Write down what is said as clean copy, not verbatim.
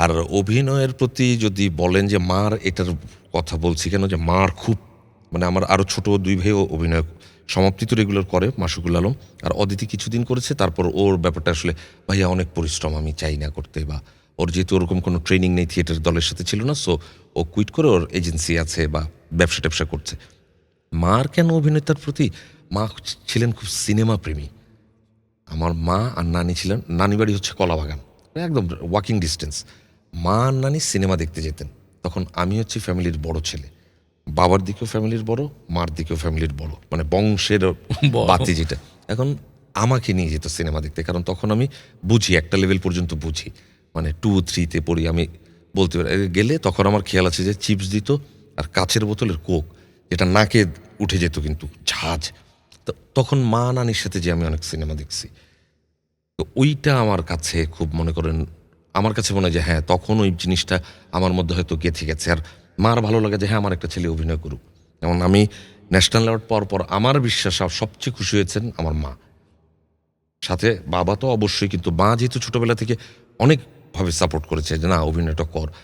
আর অভিনয়ের প্রতি যদি বলেন যে মার এটার কথা বলছি কেন, যে মার খুব মানে আমার আরও ছোট 2 ভাইও অভিনয় সমাপ্তি তো রেগুলার করে, মাসুকুল আলম আর অদিতি কিছুদিন করেছে, তারপর ওর ব্যাপারটা আসলে ভাইয়া অনেক পরিশ্রম, আমি চাই না করতে, বা ওর যেহেতু ওরকম কোনো ট্রেনিং নেই, থিয়েটার দলের সাথে ছিল না, সো ও কুইট করে ওর এজেন্সি আছে বা ব্যবসা ট্যাবসা করছে। মার কেন অভিনেতার প্রতি, মা ছিলেন খুব সিনেমা প্রেমী। আমার মা আর নানি ছিলেন, নানি বাড়ি হচ্ছে কলাবাগান, একদম ওয়াকিং ডিস্টেন্স। মা আর নানি সিনেমা দেখতে যেতেন। তখন আমি হচ্ছে ফ্যামিলির বড় ছেলে, বাবার দিকেও ফ্যামিলির বড়, মার দিকেও ফ্যামিলির বড়, মানে বংশের বড়। বাতি যেটা। এখন আমাকে নিয়ে যেত সিনেমা দেখতে, কারণ তখন আমি বুঝি, একটা লেভেল পর্যন্ত বুঝি, মানে 2-3-তে পড়ি আমি, বলতে পারি। গেলে তখন আমার খেয়াল আছে যে চিপস দিত আর কাচের বোতলের কোক, যেটা নাকে উঠে যেত কিন্তু ঝাঁজ। তো তখন মা নানির সাথে যে আমি অনেক সিনেমা দেখছি, তো ওইটা আমার কাছে খুব, মনে করেন, আমার কাছে মনে হয় যে হ্যাঁ, তখন ওই জিনিসটা আমার মধ্যে হয়তো গেঁথে গেছে। আর মার ভালো লাগে যে হ্যাঁ, আমার একটা ছেলে অভিনয় করুক। যেমন আমি ন্যাশনাল অ্যাওয়ার্ড পাওয়ার পর আমার বিশ্বাস সবচেয়ে খুশি হয়েছেন আমার মা, সাথে বাবা তো অবশ্যই, কিন্তু মা যেহেতু ছোটবেলা থেকে অনেকভাবে সাপোর্ট করেছে যে না, অভিনয়টা কর।